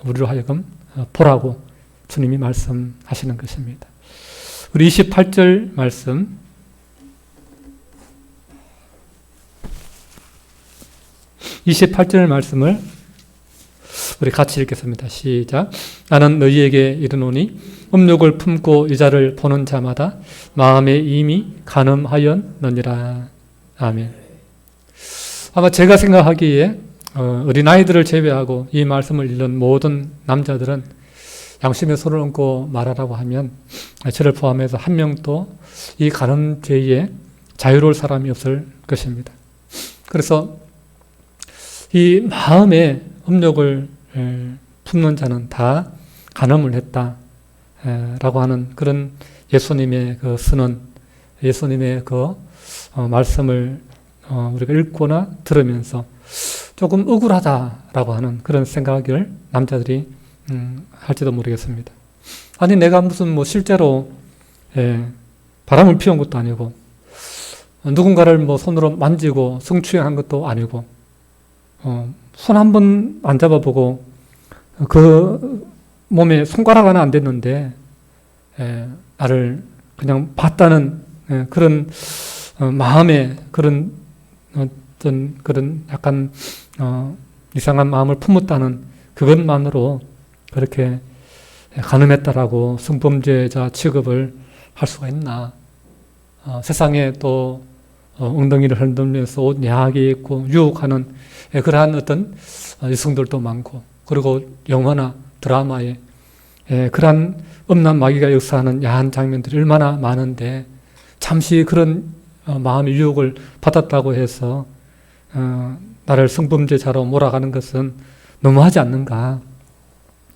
우리로 하여금 보라고 주님이 말씀하시는 것입니다. 우리 28절 말씀 28절 말씀을 우리 같이 읽겠습니다. 시작. 나는 너희에게 이르노니 음욕을 품고 이자를 보는 자마다 마음에 이미 간음하였느니라. 아멘. 아마 제가 생각하기에 어린아이들을 제외하고 이 말씀을 읽는 모든 남자들은 양심에 손을 얹고 말하라고 하면 저를 포함해서 한 명도 이 간음죄에 자유로울 사람이 없을 것입니다. 그래서 이 마음에 음욕을 품는 자는 다 간음을 했다 라고 하는 그런 예수님의 그 선언, 예수님의 그 말씀을 우리가 읽거나 들으면서 조금 억울하다라고 하는 그런 생각을 남자들이 할지도 모르겠습니다. 아니 내가 무슨 뭐 실제로 바람을 피운 것도 아니고 누군가를 뭐 손으로 만지고 성추행한 것도 아니고 손 한 번 안 잡아보고 그 몸에 손가락 하나 안 댔는데 나를 그냥 봤다는 그런 마음에 그런 어떤 그런 약간 이상한 마음을 품었다는 그것만으로 그렇게 간음했다라고 성범죄자 취급을 할 수가 있나? 세상에 또 엉덩이를 흔들면서 옷 야하게 입고 유혹하는 그러한 어떤 여성들도 많고, 그리고 영화나 드라마에 그러한 음란 마귀가 역사하는 야한 장면들이 얼마나 많은데 잠시 그런 마음의 유혹을 받았다고 해서 나를 성범죄자로 몰아가는 것은 너무하지 않는가?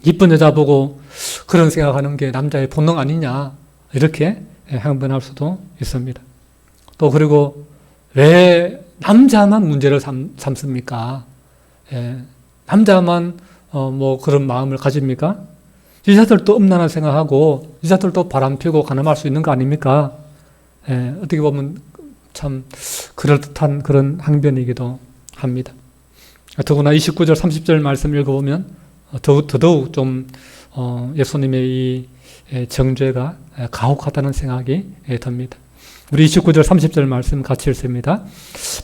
이쁜 여자 보고 그런 생각하는 게 남자의 본능 아니냐? 이렇게 항변할 수도 있습니다. 또 그리고 왜 남자만 문제를 삼습니까? 남자만 뭐 그런 마음을 가집니까? 여자들도 음란한 생각하고 여자들도 바람피고 간음할 수 있는 거 아닙니까? 어떻게 보면 참 그럴듯한 그런 항변이기도 합니다. 더구나 29절 30절 말씀 읽어보면 더더욱 좀 예수님의 이 정죄가 가혹하다는 생각이 듭니다. 우리 29절 30절 말씀 같이 읽습니다.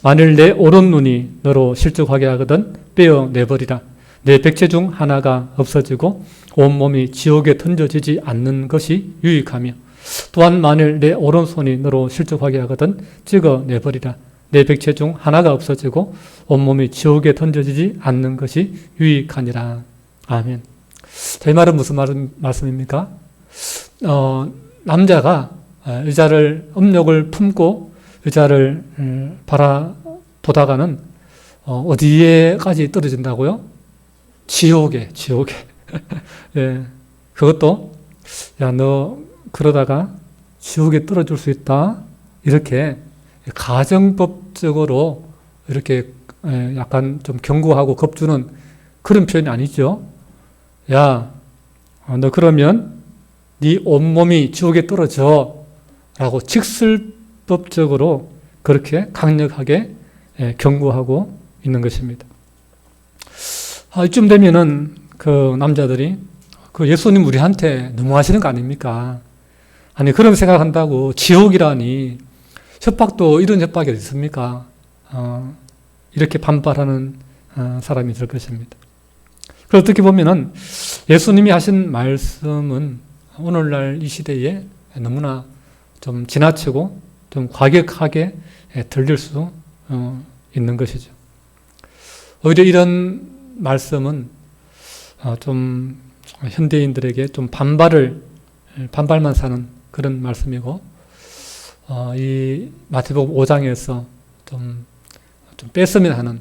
만일 내 오른눈이 너로 실족하게 하거든 빼어내버리라. 내 백체 중 하나가 없어지고 온몸이 지옥에 던져지지 않는 것이 유익하며, 또한 만일 내 오른손이 너로 실족하게 하거든 찍어내버리라. 내 백체 중 하나가 없어지고 온몸이 지옥에 던져지지 않는 것이 유익하니라. 아멘. 이 말은 무슨 말씀입니까? 남자가 여자를 음욕을 품고 여자를 바라보다가는 어디에까지 떨어진다고요? 지옥에. 예, 그것도 야, 너 그러다가 지옥에 떨어질 수 있다. 이렇게 가정법적으로 이렇게 약간 좀 경고하고 겁주는 그런 표현이 아니죠. 야, 너 그러면 네 온몸이 지옥에 떨어져 라고 직설법적으로 그렇게 강력하게 경고하고 있는 것입니다. 이쯤 되면은 그 남자들이 그 예수님 우리한테 너무하시는 거 아닙니까? 아니 그런 생각한다고 지옥이라니, 협박도 이런 협박이 어디 있습니까? 이렇게 반발하는 사람이 될 것입니다. 어떻게 보면은 예수님이 하신 말씀은 오늘날 이 시대에 너무나 좀 지나치고 좀 과격하게 들릴 수 있는 것이죠. 오히려 이런 말씀은 좀 현대인들에게 좀 반발만 사는 그런 말씀이고, 이 마태복음 5장에서 좀 뺐으면 하는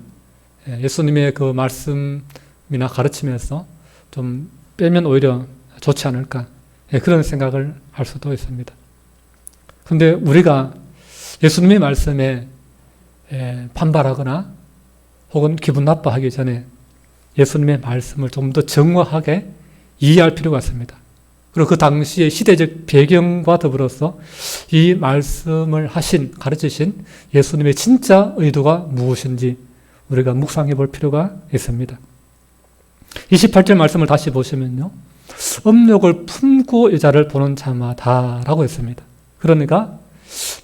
예수님의 그 말씀이나 가르침에서 좀 빼면 오히려 좋지 않을까, 그런 생각을 할 수도 있습니다. 그런데 우리가 예수님의 말씀에 반발하거나 혹은 기분 나빠하기 전에 예수님의 말씀을 좀 더 정확하게 이해할 필요가 있습니다. 그리고 그 당시의 시대적 배경과 더불어서 이 말씀을 가르치신 예수님의 진짜 의도가 무엇인지 우리가 묵상해 볼 필요가 있습니다. 28절 말씀을 다시 보시면요. 음욕을 품고 여자를 보는 자마다라고 했습니다. 그러니까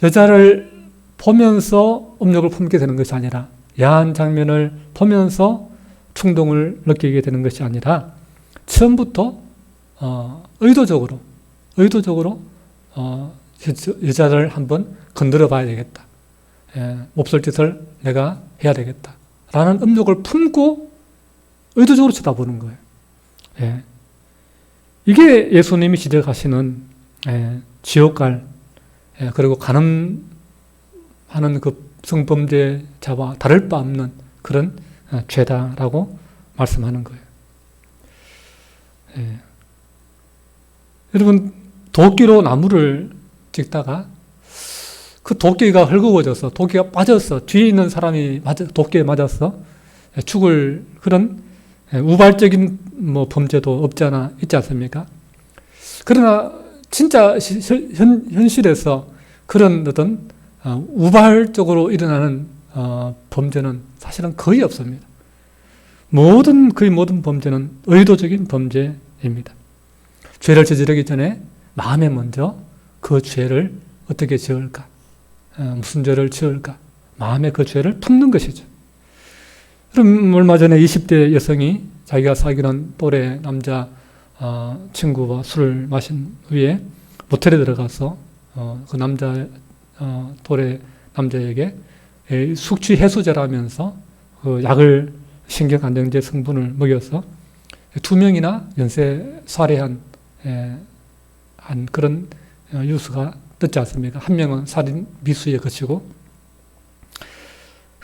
여자를 보면서 음욕을 품게 되는 것이 아니라 야한 장면을 보면서 충동을 느끼게 되는 것이 아니라 처음부터 의도적으로 여자를 한번 건드려 봐야 되겠다. 몹쓸 짓을 내가 해야 되겠다. 라는 음욕을 품고 의도적으로 쳐다보는 거예요. 이게 예수님이 지적하시는 지옥갈 그리고 간음하는 그 성범죄자와 다를 바 없는 그런 죄다라고 말씀하는 거예요. 여러분, 도끼로 나무를 찍다가 그 도끼가 헐거워져서 도끼가 빠져서 뒤에 있는 사람이 도끼에 맞아서 죽을 그런 우발적인 범죄도 없지 않아 있지 않습니까? 그러나 진짜 현실에서 그런 어떤 우발적으로 일어나는 범죄는 사실은 거의 없습니다. 거의 모든 범죄는 의도적인 범죄입니다. 죄를 저지르기 전에 마음에 먼저 그 죄를 어떻게 지을까? 무슨 죄를 지을까? 마음에 그 죄를 품는 것이죠. 그럼 얼마 전에 20대 여성이 자기가 사귀는 또래 남자 친구와 술을 마신 후에 모텔에 들어가서 그 또래 남자에게 숙취 해소제라면서 그 약을 신경안정제 성분을 먹여서 2명이나 연쇄 살해한 그런 뉴스가 떴지 않습니까? 한 명은 살인 미수에 그치고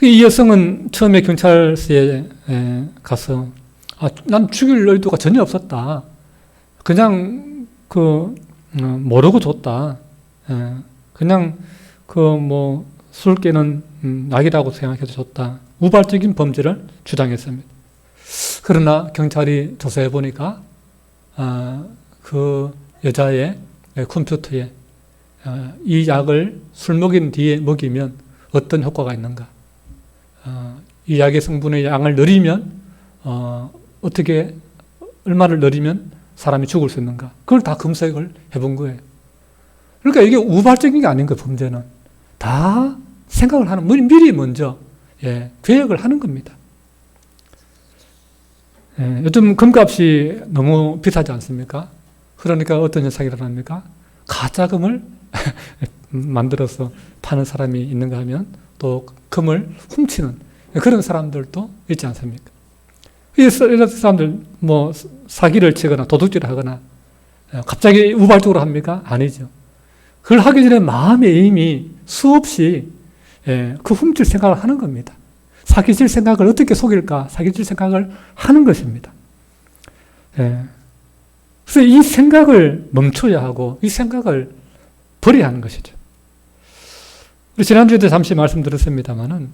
이 여성은 처음에 경찰서에 가서 난 죽일 의도가 전혀 없었다. 그냥 모르고 줬다. 그냥 술 깨는 낙이라고 생각해서 줬다. 우발적인 범죄를 주장했습니다. 그러나 경찰이 조사해 보니까 그 여자의 컴퓨터에 이 약을 술 먹인 뒤에 먹이면 어떤 효과가 있는가? 이 약의 성분의 양을 늘리면 얼마를 늘리면 사람이 죽을 수 있는가? 그걸 다 검색을 해본 거예요. 그러니까 이게 우발적인 게 아닌 거예요, 범죄는. 다 생각을 하는, 미리 먼저 계획을 하는 겁니다. 요즘 금값이 너무 비싸지 않습니까? 그러니까 어떤 현상이 일어납니까? 가짜금을 만들어서 파는 사람이 있는가 하면 또 금을 훔치는 그런 사람들도 있지 않습니까? 이런 사람들 사기를 치거나 도둑질을 하거나 갑자기 우발적으로 합니까? 아니죠. 그걸 하기 전에 마음에 이미 수없이 그 훔칠 생각을 하는 겁니다. 사기칠 생각을 어떻게 속일까? 사기칠 생각을 하는 것입니다. 그래서 이 생각을 멈춰야 하고 이 생각을 버려야 하는 것이죠. 지난주에도 잠시 말씀드렸습니다만은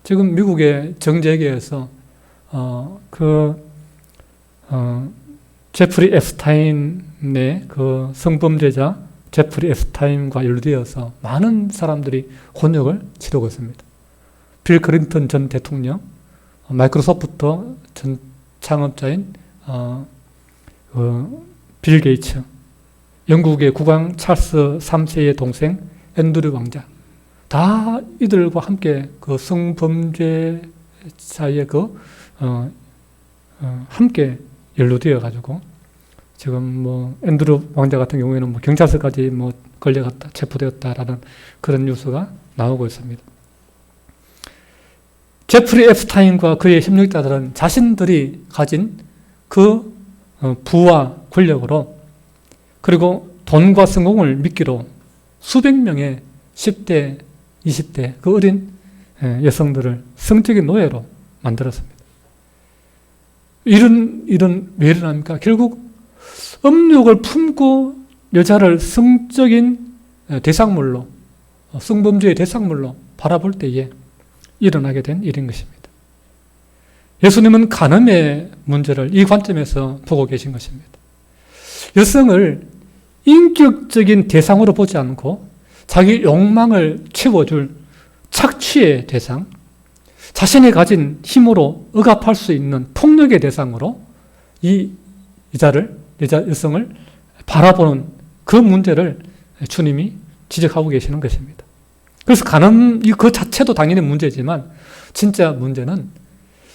지금 미국의 정재계에서 제프리 앱스타인의 그 성범죄자 제프리 앱스타인과 연루되어서 많은 사람들이 곤욕을 치르고 있습니다. 빌 클린턴 전 대통령, 마이크로소프트 전 창업자인 빌 게이츠, 영국의 국왕 찰스 3세의 동생 앤드류 왕자, 다 이들과 함께 그 성범죄자의 함께 연루되어 가지고 지금 앤드류 왕자 같은 경우에는 경찰서까지 걸려갔다, 체포되었다라는 그런 뉴스가 나오고 있습니다. 제프리 앱스타인과 그의 협력자들은 자신들이 가진 그 부와 권력으로 그리고 돈과 성공을 미끼로 수백 명의 10대, 20대 그 어린 여성들을 성적인 노예로 만들었습니다. 이런 왜 일어납니까? 결국 음욕을 품고 여자를 성적인 대상물로, 성범죄의 대상물로 바라볼 때에 일어나게 된 일인 것입니다. 예수님은 간음의 문제를 이 관점에서 보고 계신 것입니다. 여성을 인격적인 대상으로 보지 않고 자기 욕망을 채워줄 착취의 대상, 자신이 가진 힘으로 억압할 수 있는 폭력의 대상으로 이 여성을 바라보는 그 문제를 주님이 지적하고 계시는 것입니다. 그래서 그 자체도 당연히 문제지만 진짜 문제는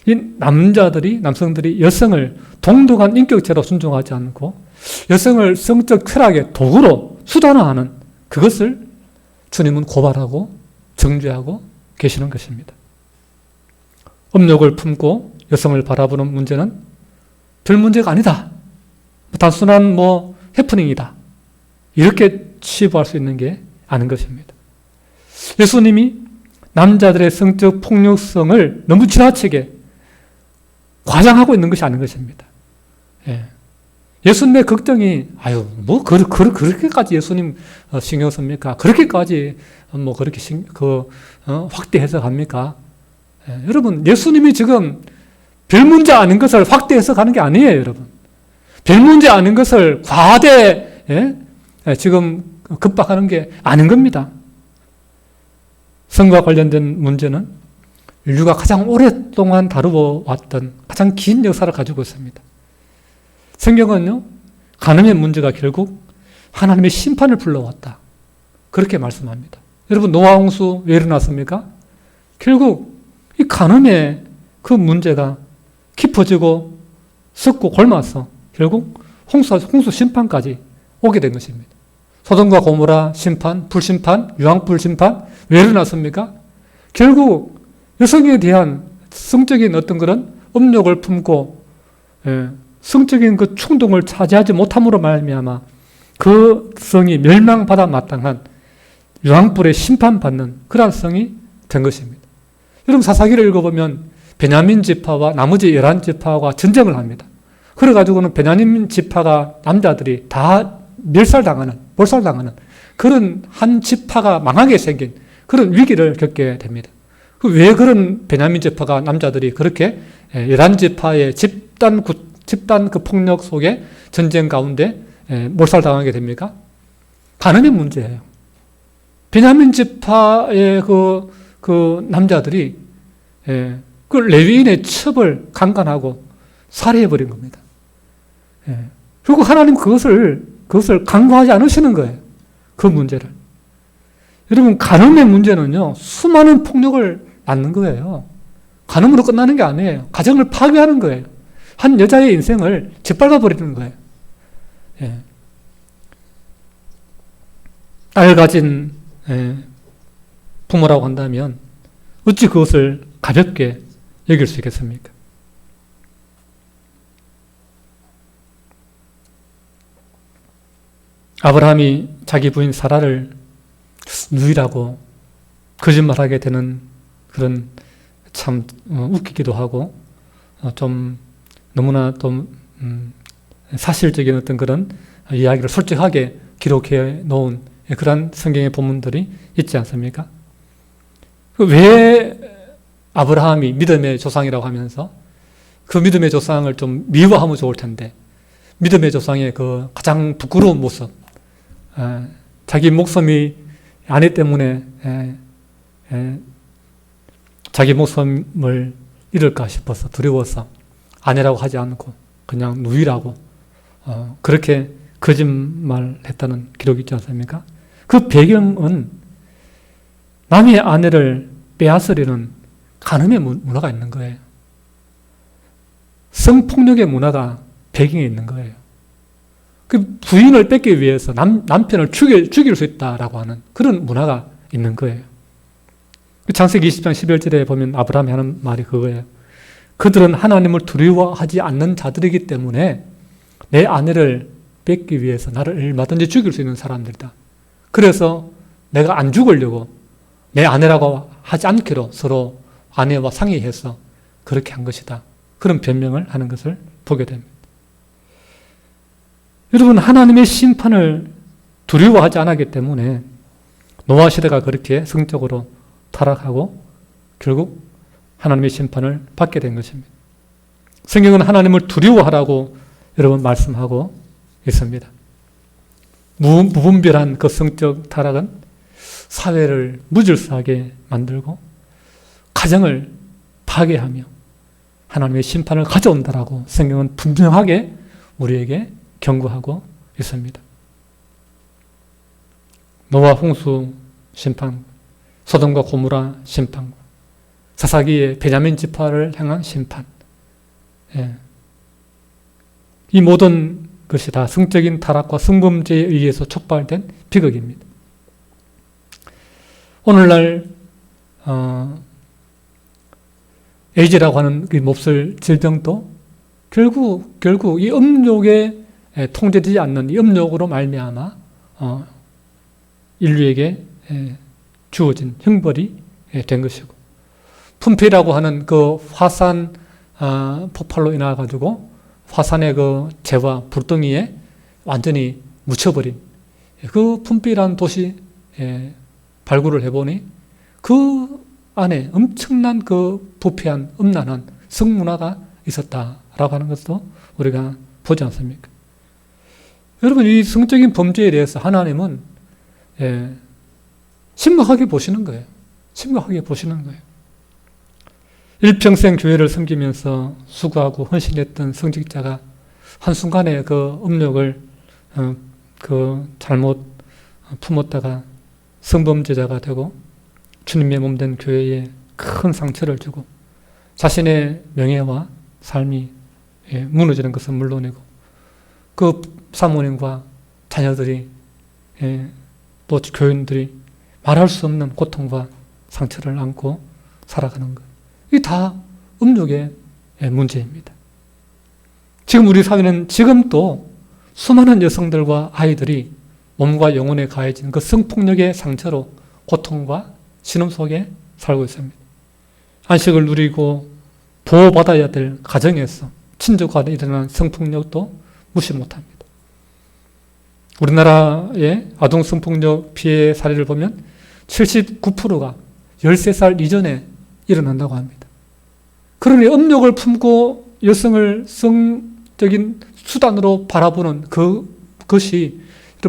이 남성들이 여성을 동등한 인격체로 순종하지 않고 여성을 성적 쾌락의 도구로 수단화하는 그것을 주님은 고발하고 정죄하고 계시는 것입니다. 음욕을 품고 여성을 바라보는 문제는 별 문제가 아니다. 단순한 해프닝이다. 이렇게 치부할 수 있는 게 아닌 것입니다. 예수님이 남자들의 성적 폭력성을 너무 지나치게 과장하고 있는 것이 아닌 것입니다. 예수님의 걱정이 그렇게까지 예수님 신경 씁니까? 그렇게까지 그렇게 확대 해석합니까? 여러분, 예수님이 지금 별 문제 아닌 것을 확대 해석하는 게 아니에요, 여러분. 별 문제 아닌 것을 과대 지금 급박하는 게 아닌 겁니다. 성과 관련된 문제는 인류가 가장 오랫동안 다루어 왔던 가장 긴 역사를 가지고 있습니다. 성경은요, 간음의 문제가 결국 하나님의 심판을 불러왔다. 그렇게 말씀합니다. 여러분, 노아 홍수 왜 일어났습니까? 결국 이 간음의 그 문제가 깊어지고 썩고 골마서 결국 홍수 심판까지 오게 된 것입니다. 소돔과 고모라 심판, 불심판, 유황불 심판 왜 일어났습니까? 결국 여성에 대한 성적인 어떤 그런 음욕을 품고 성적인 그 충동을 차지하지 못함으로 말미암아 그 성이 멸망받아 마땅한 유황불에 심판받는 그러한 성이 된 것입니다. 여러분, 사사기를 읽어보면 베냐민 지파와 나머지 11지파가 전쟁을 합니다. 그래가지고는 베냐민 지파가 남자들이 다 몰살당하는 그런 한 지파가 망하게 생긴 그런 위기를 겪게 됩니다. 왜 그런 베냐민 지파가 남자들이 그렇게 11지파의 집단 그 폭력 속에 전쟁 가운데 몰살당하게 됩니까? 간음의 문제예요. 베냐민 지파의 그 남자들이 그 레위인의 첩을 강간하고 살해해버린 겁니다. 그리고 하나님 그것을 간과하지 않으시는 거예요. 그 문제를. 여러분, 간음의 문제는요, 수많은 폭력을 낳는 거예요. 간음으로 끝나는 게 아니에요. 가정을 파괴하는 거예요. 한 여자의 인생을 짓밟아버리는 거예요. 딸 가진 부모라고 한다면 어찌 그것을 가볍게 여길 수 있겠습니까? 아브라함이 자기 부인 사라를 누이라고 거짓말하게 되는 그런 참 웃기기도 하고 좀 너무나 좀 사실적인 어떤 그런 이야기를 솔직하게 기록해 놓은 그런 성경의 본문들이 있지 않습니까? 왜 아브라함이 믿음의 조상이라고 하면서 그 믿음의 조상을 좀 미워하면 좋을 텐데 믿음의 조상의 그 가장 부끄러운 모습, 자기 목숨이 아내 때문에 자기 목숨을 잃을까 싶어서 두려워서 아내라고 하지 않고 그냥 누이라고 그렇게 거짓말했다는 기록이 있지 않습니까? 그 배경은 남의 아내를 빼앗으려는 간음의 문화가 있는 거예요. 성폭력의 문화가 배경에 있는 거예요. 그 부인을 뺏기 위해서 남편을 죽일 수 있다라고 하는 그런 문화가 있는 거예요. 창세기 20장 11절에 보면 아브라함이 하는 말이 그거예요. 그들은 하나님을 두려워하지 않는 자들이기 때문에 내 아내를 뺏기 위해서 나를 얼마든지 죽일 수 있는 사람들이다. 그래서 내가 안 죽으려고 내 아내라고 하지 않기로 서로 아내와 상의해서 그렇게 한 것이다. 그런 변명을 하는 것을 보게 됩니다. 여러분, 하나님의 심판을 두려워하지 않았기 때문에 노아 시대가 그렇게 성적으로 타락하고 결국 하나님의 심판을 받게 된 것입니다. 성경은 하나님을 두려워하라고 여러분 말씀하고 있습니다. 무분별한 그 성적 타락은 사회를 무질서하게 만들고 가정을 파괴하며 하나님의 심판을 가져온다라고 성경은 분명하게 우리에게 경고하고 있습니다. 노아 홍수 심판, 소돔과 고모라 심판, 사사기의 베냐민 지파를 향한 심판. 예. 이 모든 것이 다 성적인 타락과 성범죄에 의해서 촉발된 비극입니다. 오늘날 에이즈라고 하는 그 몹쓸 질병도 결국 이 음욕에 통제되지 않는 이 음욕으로 말미암아 인류에게 주어진 형벌이 된 것이고, 품페이라고 하는 그 화산 폭발로 인해 가지고 화산의 그 재와 불덩이에 완전히 묻혀버린 그 품페이라는 도시 발굴을 해보니 그 안에 엄청난 그 부패한 음란한 성문화가 있었다라고 하는 것도 우리가 보지 않습니까? 여러분, 이 성적인 범죄에 대해서 하나님은 심각하게 보시는 거예요. 심각하게 보시는 거예요. 일평생 교회를 섬기면서 수고하고 헌신했던 성직자가 한순간에 그 음욕을 잘못 품었다가 성범죄자가 되고 주님의 몸된 교회에 큰 상처를 주고 자신의 명예와 삶이 무너지는 것은 물론이고 그 사모님과 자녀들이 또 교인들이 말할 수 없는 고통과 상처를 안고 살아가는 것. 이게 다 음욕의 문제입니다. 지금 우리 사회는 지금도 수많은 여성들과 아이들이 몸과 영혼에 가해진 그 성폭력의 상처로 고통과 신음 속에 살고 있습니다. 안식을 누리고 보호받아야 될 가정에서 친족 간에 일어난 성폭력도 무시 못합니다. 우리나라의 아동 성폭력 피해 사례를 보면 79%가 13살 이전에 일어난다고 합니다. 그러니 음욕을 품고 여성을 성적인 수단으로 바라보는 그것이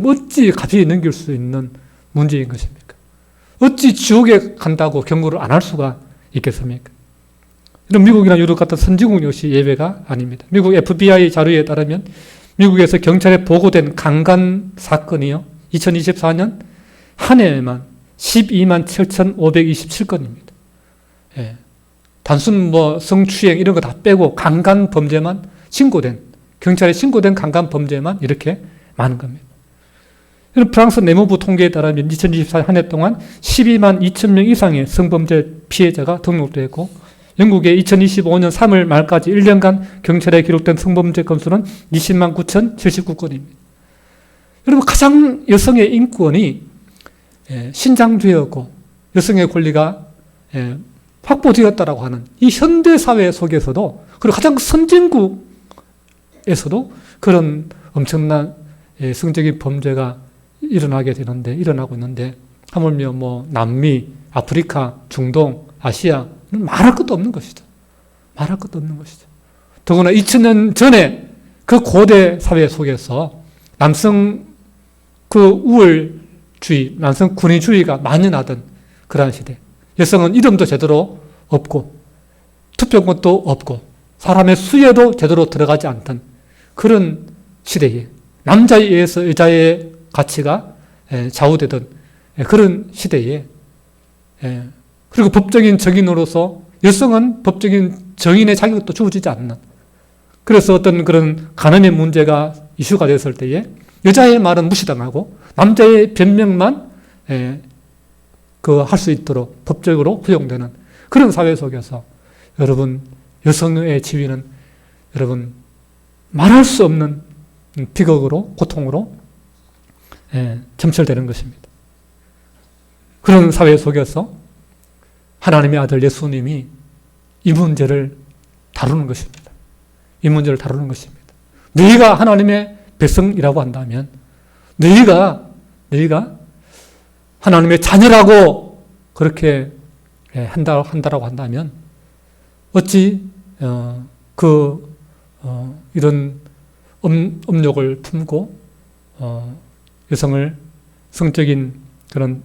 어찌 가벼이 넘길 수 있는 문제인 것입니까? 어찌 지옥에 간다고 경고를 안 할 수가 있겠습니까? 이런 미국이나 유럽 같은 선진국 역시 예외가 아닙니다. 미국 FBI 자료에 따르면 미국에서 경찰에 보고된 강간 사건이요, 2024년 한 해에만 12만 7,527건입니다. 예. 단순 성추행 이런 거 다 빼고 강간 범죄만 경찰에 신고된 강간 범죄만 이렇게 많은 겁니다. 프랑스 내무부 통계에 따르면 2024년 한 해 동안 12만 2천 명 이상의 성범죄 피해자가 등록되어 있고, 영국의 2025년 3월 말까지 1년간 경찰에 기록된 성범죄 건수는 20만 9,079건입니다. 여러분, 가장 여성의 인권이 신장되었고 여성의 권리가 확보되었다라고 하는 이 현대사회 속에서도, 그리고 가장 선진국에서도 그런 엄청난 성적인 범죄가 일어나고 있는데, 하물며 남미, 아프리카, 중동, 아시아, 말할 것도 없는 것이죠. 말할 것도 없는 것이죠. 더구나 2000년 전에 그 고대 사회 속에서 남성 우월주의, 남성 군의주의가 만연하던 그러한 시대. 여성은 이름도 제대로 없고, 투표권도 없고, 사람의 수에도 제대로 들어가지 않던 그런 시대에, 남자에 의해서 여자의 가치가 좌우되던 그런 시대에, 그리고 법적인 정인으로서 여성은 법적인 정인의 자격도 주어지지 않는, 그래서 어떤 그런 간음의 문제가 이슈가 됐을 때에 여자의 말은 무시당하고 남자의 변명만 할 수 있도록 법적으로 허용되는 그런 사회 속에서 여러분, 여성의 지위는 여러분 말할 수 없는 비극으로, 고통으로 점철되는 것입니다. 그런 사회 속에서 하나님의 아들 예수님이 이 문제를 다루는 것입니다. 이 문제를 다루는 것입니다. 너희가 하나님의 백성이라고 한다면, 너희가 하나님의 자녀라고 그렇게 한다라고 한다면, 어찌 이런 음욕을 품고 여성을 성적인 그런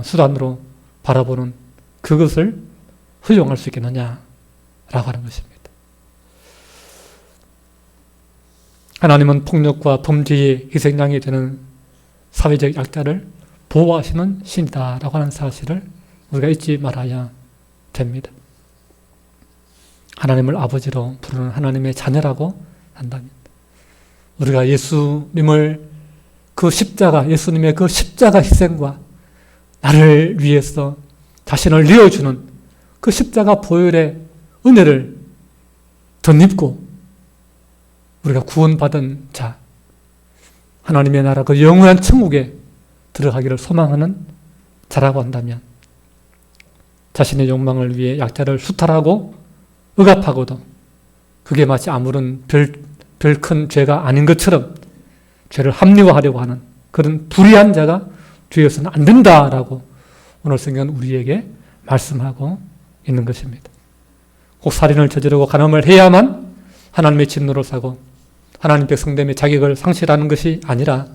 수단으로 바라보는 그것을 허용할 수 있겠느냐라고 하는 것입니다. 하나님은 폭력과 범죄의 희생양이 되는 사회적 약자를 보호하시는 신이다라고 하는 사실을 우리가 잊지 말아야 됩니다. 하나님을 아버지로 부르는 하나님의 자녀라고 한다면 우리가 예수님의 그 십자가 희생과 나를 위해서 자신을 내어주는 그 십자가 보혈의 은혜를 덧입고 우리가 구원받은 자, 하나님의 나라 그 영원한 천국에 들어가기를 소망하는 자라고 한다면 자신의 욕망을 위해 약자를 수탈하고 억압하고도 그게 마치 아무런 별 큰 죄가 아닌 것처럼 죄를 합리화하려고 하는 그런 불의한 자가 되어서는 안 된다라고 오늘 성경은 우리에게 말씀하고 있는 것입니다. 꼭 살인을 저지르고 간음을 해야만 하나님의 진노를 사고 하나님 백성됨의 자격을 상실하는 것이 아니라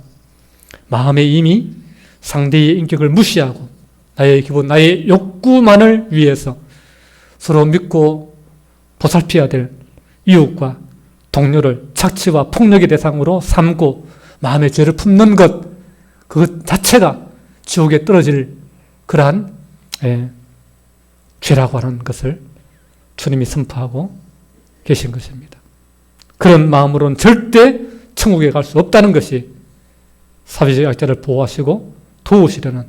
마음에 이미 상대의 인격을 무시하고 나의 기분, 나의 욕구만을 위해서 서로 믿고 보살펴야 될 이웃과 동료를 착취와 폭력의 대상으로 삼고 마음의 죄를 품는 것, 그것 자체가 지옥에 떨어질 그러한 죄라고 하는 것을 주님이 선포하고 계신 것입니다. 그런 마음으로는 절대 천국에 갈 수 없다는 것이 사회적 약자를 보호하시고 도우시려는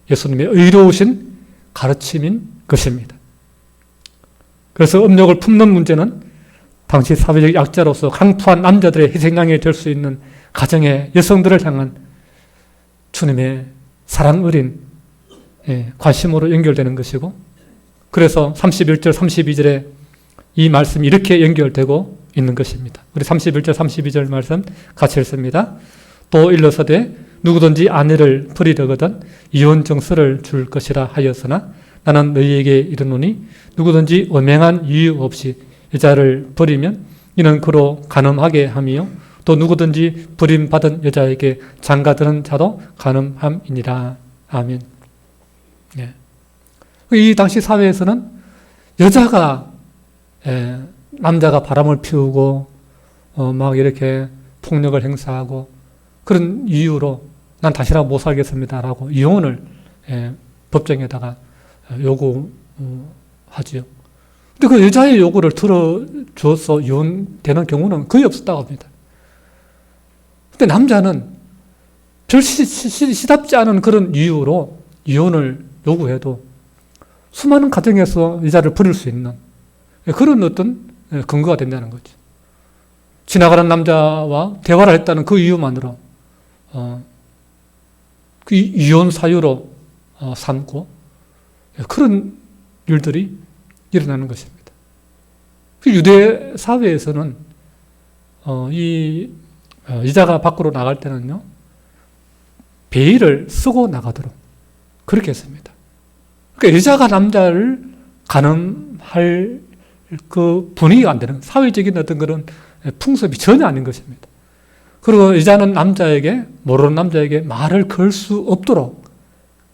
예수님의 의로우신 가르침인 것입니다. 그래서 음욕을 품는 문제는 당시 사회적 약자로서 강포한 남자들의 희생양이 될 수 있는 가정의 여성들을 향한 주님의 사랑 어린 관심으로 연결되는 것이고, 그래서 31절, 32절에 이 말씀이 이렇게 연결되고 있는 것입니다. 우리 31절, 32절 말씀 같이 읽습니다. 또 일러서되 누구든지 아내를 버리려거든 이혼 정서를 줄 것이라 하였으나 나는 너희에게 이르노니 누구든지 엄행한 이유 없이 여자를 버리면 이는 그로 간음하게 함이요 또 누구든지 버림받은 여자에게 장가드는 자도 간음함이니라. 아멘. 네. 이 당시 사회에서는 여자가 남자가 바람을 피우고 막 이렇게 폭력을 행사하고 그런 이유로 난 당신하고 못 살겠습니다라고 이혼을 법정에다가 요구하지요. 근데 그 여자의 요구를 들어줘서 이혼되는 경우는 거의 없었다고 합니다. 근데 남자는 별 시답지 않은 그런 이유로 이혼을 요구해도 수많은 가정에서 여자를 버릴 수 있는 그런 어떤 근거가 된다는 거죠. 지나가는 남자와 대화를 했다는 그 이유만으로 그 이혼 사유로 삼고 그런 일들이 일어나는 것입니다. 그 유대 사회에서는 이 여자가 밖으로 나갈 때는요 베일을 쓰고 나가도록 그렇게 했습니다. 그러니까 여자가 남자를 간음할 그 분위기가 안 되는 사회적인 어떤 그런 풍습이 전혀 아닌 것입니다. 그리고 여자는 남자에게 모르는 남자에게 말을 걸 수 없도록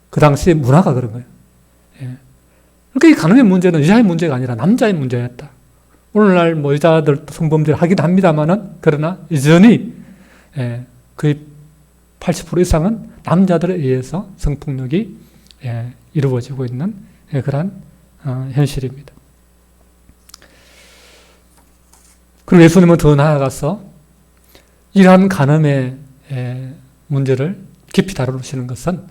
그 당시의 문화가 그런 거예요. 그러니까 이 간음의 문제는 여자의 문제가 아니라 남자의 문제였다. 오늘날 뭐 여자들 성범죄를 하긴 합니다만은 그러나 여전히 거의 80% 이상은 남자들에 의해서 성폭력이 이루어지고 있는 그러한 현실입니다. 그리고 예수님은 더 나아가서 이러한 간음의 문제를 깊이 다루시는 것은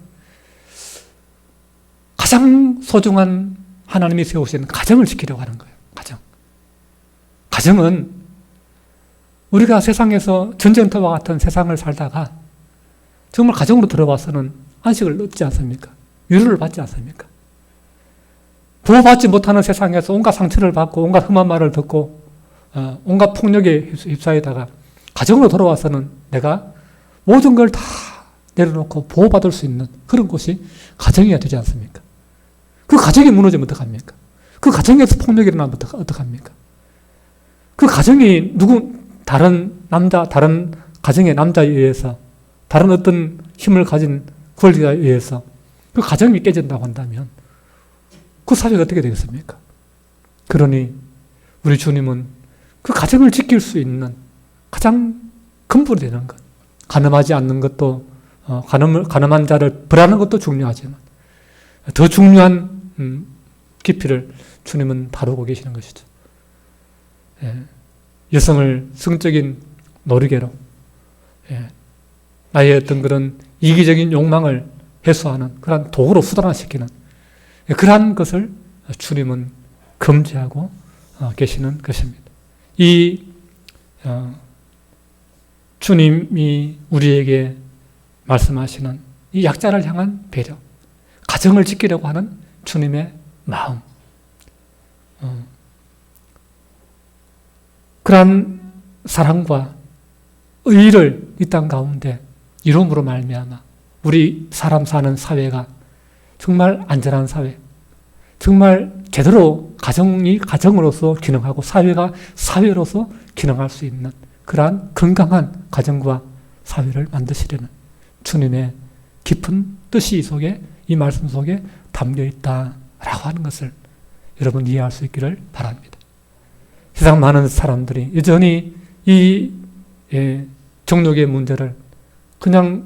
가장 소중한 하나님이 세우신 가정을 지키려고 하는 거예요. 가정은 우리가 세상에서 전쟁터와 같은 세상을 살다가 정말 가정으로 들어와서는 안식을 얻지 않습니까? 위로를 받지 않습니까? 보호받지 못하는 세상에서 온갖 상처를 받고 온갖 험한 말을 듣고 온갖 폭력에 휩싸이다가 가정으로 돌아와서는 내가 모든 걸 다 내려놓고 보호받을 수 있는 그런 곳이 가정이어야 되지 않습니까? 그 가정이 무너지면 어떡합니까? 그 가정에서 폭력이 일어나면 어떡합니까? 그 가정이 다른 가정의 남자에 의해서 다른 어떤 힘을 가진 권리자에 의해서 그 가정이 깨진다고 한다면 그 사회가 어떻게 되겠습니까? 그러니 우리 주님은 그 가정을 지킬 수 있는 가장 근본이 되는 것. 간음하지 않는 것도, 간음한 자를 벌하는 것도 중요하지만, 더 중요한 깊이를 주님은 다루고 계시는 것이죠. 예. 여성을 성적인 놀이개로, 예. 나의 어떤 그런 이기적인 욕망을 해소하는 그러한 도구로 수단화시키는 그러한 것을 주님은 금지하고 계시는 것입니다. 이 주님이 우리에게 말씀하시는 이 약자를 향한 배려, 가정을 지키려고 하는 주님의 마음, 그러한 사랑과 의의를 이 땅 가운데 이룸으로 말미암아 우리 사람 사는 사회가 정말 안전한 사회, 정말 제대로 가정이 가정으로서 기능하고 사회가 사회로서 기능할 수 있는 그러한 건강한 가정과 사회를 만드시려는 주님의 깊은 뜻이 이 속에, 이 말씀 속에 담겨 있다라고 하는 것을 여러분 이해할 수 있기를 바랍니다. 세상 많은 사람들이 여전히 이 정욕의 문제를 그냥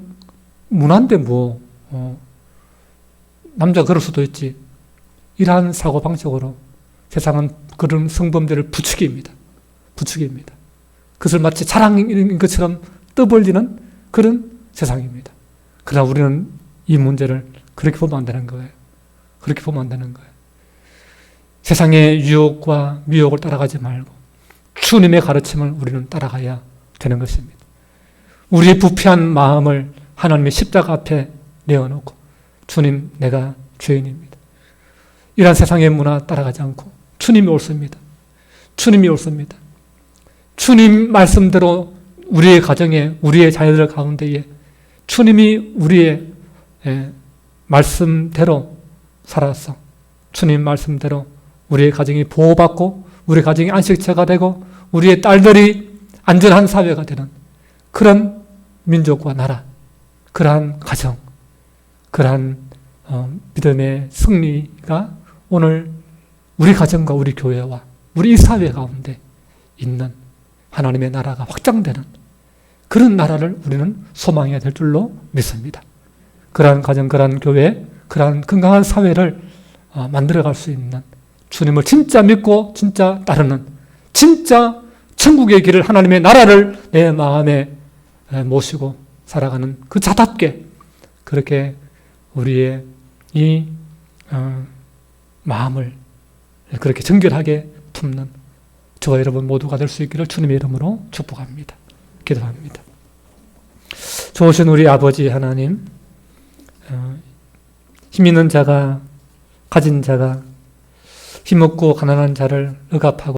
문화인데 뭐 남자가 그럴 수도 있지, 이러한 사고방식으로 세상은 그런 성범죄를 부추깁니다. 그것을 마치 자랑인 것처럼 떠벌리는 그런 세상입니다. 그러나 우리는 이 문제를 그렇게 보면 안 되는 거예요. 세상의 유혹과 미혹을 따라가지 말고 주님의 가르침을 우리는 따라가야 되는 것입니다. 우리의 부패한 마음을 하나님의 십자가 앞에 내어놓고 주님, 내가 죄인입니다. 이러한 세상의 문화 따라가지 않고 주님이 옳습니다. 주님 말씀대로 우리의 가정에, 우리의 자녀들 가운데에 주님이 우리의 말씀대로 살아서 주님 말씀대로 우리의 가정이 보호받고 우리의 가정이 안식처가 되고 우리의 딸들이 안전한 사회가 되는 그런 민족과 나라, 그러한 가정, 그러한 믿음의 승리가 오늘 우리 가정과 우리 교회와 우리 이 사회 가운데 있는 하나님의 나라가 확장되는 그런 나라를 우리는 소망해야 될 줄로 믿습니다. 그러한 가정, 그러한 교회, 그러한 건강한 사회를 만들어갈 수 있는, 주님을 진짜 믿고 진짜 따르는, 진짜 천국의 길을, 하나님의 나라를 내 마음에 모시고 살아가는 그 자답게 그렇게 우리의 이 마음을 그렇게 정결하게 품는 저와 여러분 모두가 될 수 있기를 주님의 이름으로 축복합니다. 기도합니다. 좋으신 우리 아버지 하나님, 힘 있는 자가, 가진 자가 힘없고 가난한 자를 억압하고